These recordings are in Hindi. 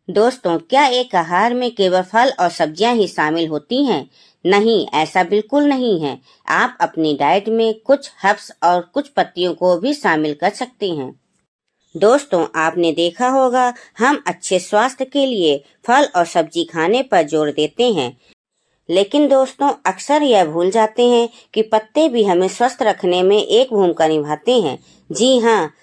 दोस्तों, क्या एक आहार में केवल फल और सब्जियां ही शामिल होती हैं? नहीं, ऐसा बिल्कुल नहीं है। आप अपनी डाइट में कुछ हर्ब्स और कुछ पत्तियों को भी शामिल कर सकते हैं। दोस्तों, आपने देखा होगा, हम अच्छे स्वास्थ्य के लिए फल और सब्जी खाने पर जोर देते हैं, लेकिन दोस्तों अक्सर यह भूल जाते हैं कि पत्ते भी हमें स्वस्थ रखने में एक भूमिका निभाते हैं। जी हाँ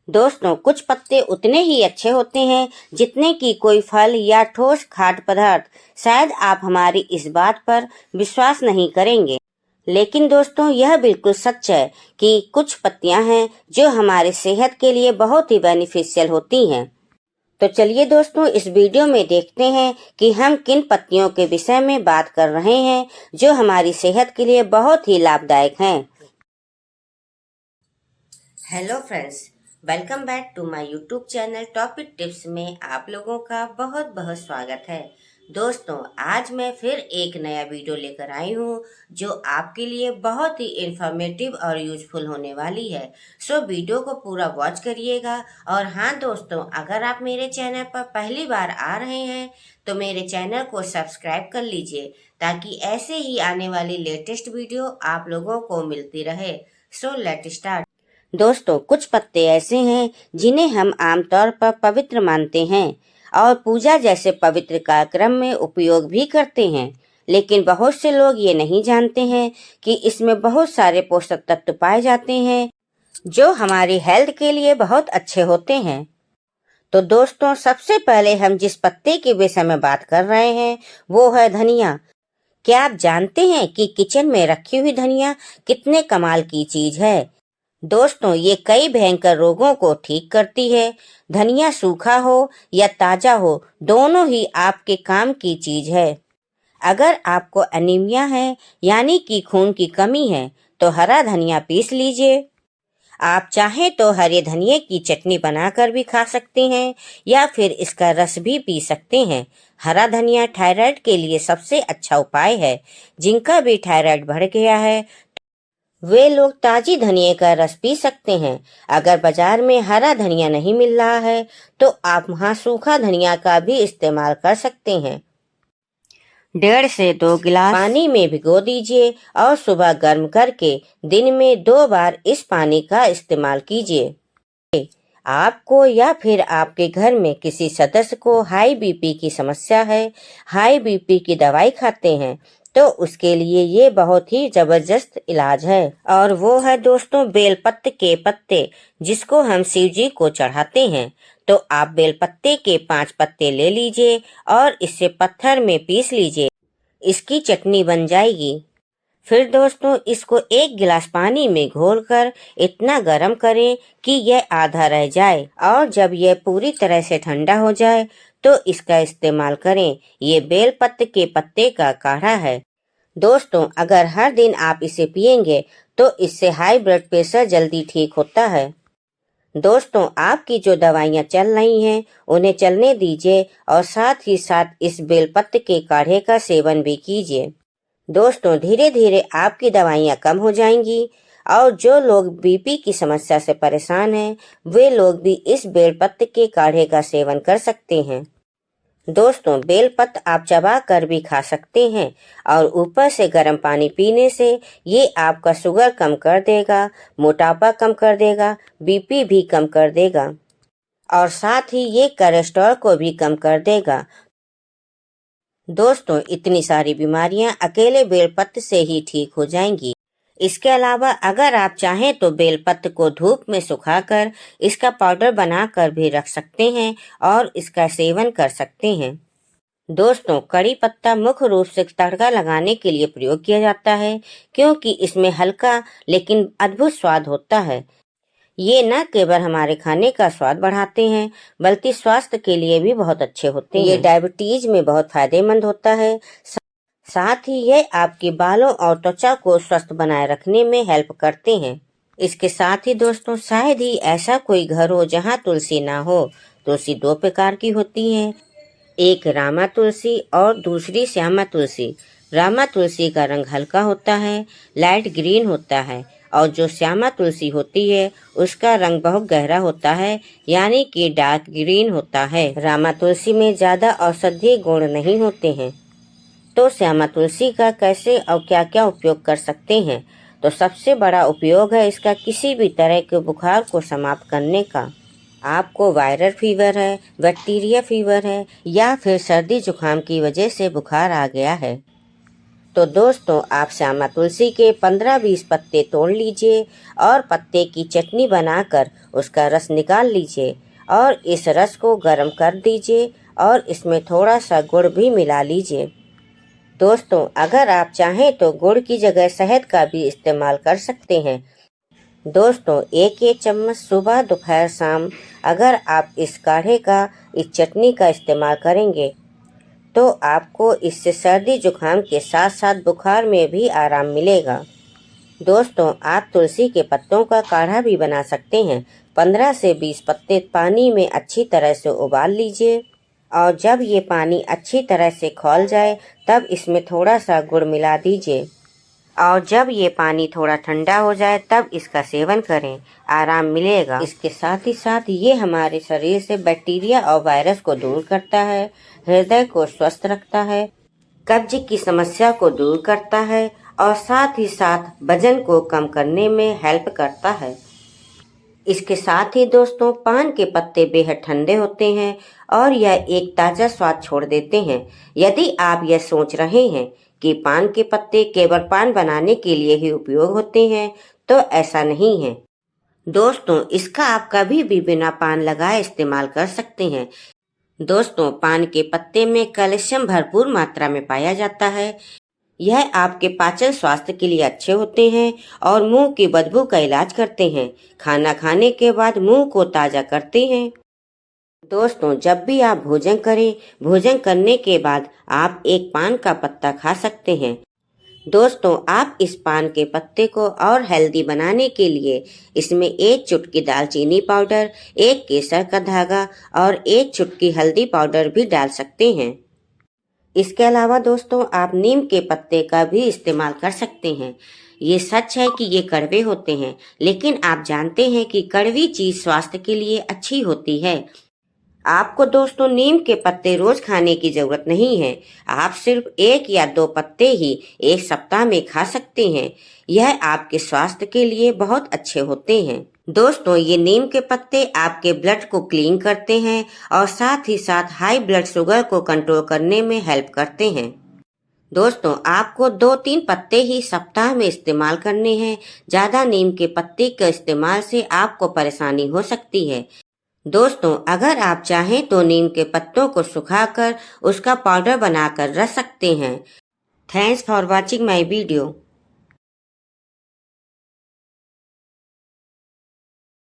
दोस्तों, कुछ पत्ते उतने ही अच्छे होते हैं जितने कि कोई फल या ठोस खाद्य पदार्थ। शायद आप हमारी इस बात पर विश्वास नहीं करेंगे, लेकिन दोस्तों यह बिल्कुल सच है कि कुछ पत्तियां हैं जो हमारे सेहत के लिए बहुत ही बेनिफिशियल होती हैं। तो चलिए दोस्तों, इस वीडियो में देखते हैं कि हम किन पत्तियों के विषय में बात कर रहे हैं जो हमारी सेहत के लिए बहुत ही लाभदायक हैं। Hello friends, welcome back to my YouTube channel topic tips में आप लोगों का बहुत बहुत स्वागत है। दोस्तों, आज मैं फिर एक नया वीडियो लेकर आई हूँ जो आपके लिए बहुत ही इंफॉर्मेटिव और यूजफुल होने वाली है। सो वीडियो को पूरा वॉच करिएगा। और हाँ दोस्तों, अगर आप मेरे चैनल पर पहली बार आ रहे हैं तो मेरे चैनल को सब्सक्राइब कर लीजिए ताकि ऐसे ही आने वाली लेटेस्ट वीडियो आप लोगों को मिलती रहे। So let start. दोस्तों, कुछ पत्ते ऐसे हैं जिन्हें हम आमतौर पर पवित्र मानते हैं और पूजा जैसे पवित्र कार्यक्रम में उपयोग भी करते हैं, लेकिन बहुत से लोग ये नहीं जानते हैं कि इसमें बहुत सारे पोषक तत्व पाए जाते हैं जो हमारी हेल्थ के लिए बहुत अच्छे होते हैं। तो दोस्तों, सबसे पहले हम जिस पत्ते के विषय में बात कर रहे हैं वो है धनिया। क्या आप जानते हैं कि किचन में रखी हुई धनिया कितने कमाल की चीज है? दोस्तों, ये कई भयंकर रोगों को ठीक करती है। धनिया सूखा हो या ताजा हो, दोनों ही आपके काम की चीज है। अगर आपको एनीमिया है यानी कि खून की कमी है तो हरा धनिया पीस लीजिए। आप चाहें तो हरे धनिये की चटनी बनाकर भी खा सकते हैं या फिर इसका रस भी पी सकते हैं। हरा धनिया थायराइड के लिए सबसे अच्छा उपाय है। जिनका भी थायराइड बढ़ गया है वे लोग ताजी धनिया का रस पी सकते हैं। अगर बाजार में हरा धनिया नहीं मिल रहा है तो आप वहाँ सूखा धनिया का भी इस्तेमाल कर सकते हैं। 1.5 से 2 गिलास पानी में भिगो दीजिए और सुबह गर्म करके दिन में 2 बार इस पानी का इस्तेमाल कीजिए। आपको या फिर आपके घर में किसी सदस्य को हाई बीपी की समस्या है, हाई बीपी की दवाई खाते हैं, तो उसके लिए ये बहुत ही जबरदस्त इलाज है। और वो है दोस्तों बेलपत्र के पत्ते, जिसको हम शिव जी को चढ़ाते हैं। तो आप बेलपत्ते के 5 पत्ते ले लीजिए और इसे पत्थर में पीस लीजिए। इसकी चटनी बन जाएगी। फिर दोस्तों इसको 1 गिलास पानी में घोलकर इतना गर्म करें कि यह आधा रह जाए, और जब यह पूरी तरह से ठंडा हो जाए तो इसका इस्तेमाल करें। ये बेलपत्र के पत्ते का काढ़ा है। दोस्तों, अगर हर दिन आप इसे पिएंगे तो इससे हाई ब्लड प्रेशर जल्दी ठीक होता है। दोस्तों, आपकी जो दवाइयाँ चल रही हैं उन्हें चलने दीजिए और साथ ही साथ इस बेलपत्र के काढ़े का सेवन भी कीजिए। दोस्तों, धीरे धीरे आपकी दवाइयाँ कम हो जाएंगी और जो लोग बीपी की समस्या से परेशान हैं वे लोग भी इस बेलपत्र के काढ़े का सेवन कर सकते हैं। दोस्तों, बेलपत्र आप चबा कर भी खा सकते हैं और ऊपर से गर्म पानी पीने से ये आपका शुगर कम कर देगा, मोटापा कम कर देगा, बीपी भी कम कर देगा और साथ ही ये कोलेस्ट्रॉल को भी कम कर देगा। दोस्तों, इतनी सारी बीमारियां अकेले बेलपत्र से ही ठीक हो जाएंगी। इसके अलावा अगर आप चाहें तो बेलपत्र को धूप में सुखाकर इसका पाउडर बनाकर भी रख सकते हैं और इसका सेवन कर सकते हैं। दोस्तों, कड़ी पत्ता मुख्य रूप से तड़का लगाने के लिए प्रयोग किया जाता है क्योंकि इसमें हल्का लेकिन अद्भुत स्वाद होता है। ये न केवल हमारे खाने का स्वाद बढ़ाते हैं बल्कि स्वास्थ्य के लिए भी बहुत अच्छे होते हैं। ये डायबिटीज में बहुत फायदेमंद होता है। साथ ही ये आपके बालों और त्वचा को स्वस्थ बनाए रखने में हेल्प करते हैं। इसके साथ ही दोस्तों, शायद ही ऐसा कोई घर हो जहाँ तुलसी ना हो। तुलसी 2 प्रकार की होती है, एक रामा तुलसी और दूसरी श्यामा तुलसी। रामा तुलसी का रंग हल्का होता है, लाइट ग्रीन होता है और जो श्यामा तुलसी होती है उसका रंग बहुत गहरा होता है, यानी कि डार्क ग्रीन होता है। रामा तुलसी में ज्यादा औषधीय गुण नहीं होते हैं। तो श्यामा तुलसी का कैसे और क्या क्या उपयोग कर सकते हैं? तो सबसे बड़ा उपयोग है इसका किसी भी तरह के बुखार को समाप्त करने का। आपको वायरल फीवर है, बैक्टीरिया फीवर है या फिर सर्दी जुकाम की वजह से बुखार आ गया है, तो दोस्तों आप श्यामा तुलसी के 15-20 पत्ते तोड़ लीजिए और पत्ते की चटनी बनाकर उसका रस निकाल लीजिए और इस रस को गर्म कर दीजिए और इसमें थोड़ा सा गुड़ भी मिला लीजिए। दोस्तों अगर आप चाहें तो गुड़ की जगह शहद का भी इस्तेमाल कर सकते हैं। दोस्तों एक चम्मच सुबह दोपहर शाम अगर आप इस काढ़े का, इस चटनी का इस्तेमाल करेंगे तो आपको इससे सर्दी जुकाम के साथ साथ बुखार में भी आराम मिलेगा। दोस्तों आप तुलसी के पत्तों का काढ़ा भी बना सकते हैं। 15 से 20 पत्ते पानी में अच्छी तरह से उबाल लीजिए और जब ये पानी अच्छी तरह से खौल जाए तब इसमें थोड़ा सा गुड़ मिला दीजिए और जब ये पानी थोड़ा ठंडा हो जाए तब इसका सेवन करें, आराम मिलेगा। इसके साथ ही साथ ये हमारे शरीर से बैक्टीरिया और वायरस को दूर करता है, हृदय को स्वस्थ रखता है, कब्ज की समस्या को दूर करता है और साथ ही साथ वजन को कम करने में हेल्प करता है। इसके साथ ही दोस्तों पान के पत्ते बेहद ठंडे होते हैं और यह एक ताज़ा स्वाद छोड़ देते हैं। यदि आप यह सोच रहे हैं कि पान के पत्ते केवल पान बनाने के लिए ही उपयोग होते हैं, तो ऐसा नहीं है। दोस्तों इसका आप कभी भी बिना पान लगाए इस्तेमाल कर सकते हैं। दोस्तों पान के पत्ते में कैल्शियम भरपूर मात्रा में पाया जाता है। यह आपके पाचन स्वास्थ्य के लिए अच्छे होते हैं और मुंह की बदबू का इलाज करते हैं। खाना खाने के बाद मुंह को ताज़ा करते हैं। दोस्तों जब भी आप भोजन करें, भोजन करने के बाद आप एक पान का पत्ता खा सकते हैं। दोस्तों आप इस पान के पत्ते को और हेल्दी बनाने के लिए इसमें 1 चुटकी दालचीनी पाउडर, 1 केसर का धागा और 1 चुटकी हल्दी पाउडर भी डाल सकते हैं। इसके अलावा दोस्तों आप नीम के पत्ते का भी इस्तेमाल कर सकते हैं। ये सच है कि ये कड़वे होते हैं, लेकिन आप जानते हैं कि कड़वी चीज स्वास्थ्य के लिए अच्छी होती है। आपको दोस्तों नीम के पत्ते रोज खाने की जरूरत नहीं है। आप सिर्फ 1 या 2 पत्ते ही 1 सप्ताह में खा सकते हैं। यह आपके स्वास्थ्य के लिए बहुत अच्छे होते हैं। दोस्तों ये नीम के पत्ते आपके ब्लड को क्लीन करते हैं और साथ ही साथ हाई ब्लड शुगर को कंट्रोल करने में हेल्प करते हैं। दोस्तों आपको 2-3 पत्ते ही सप्ताह में इस्तेमाल करने हैं। ज्यादा नीम के पत्ते के इस्तेमाल से आपको परेशानी हो सकती है। दोस्तों अगर आप चाहें तो नीम के पत्तों को सुखाकर उसका पाउडर बनाकर रख सकते हैं। Thanks for watching my video.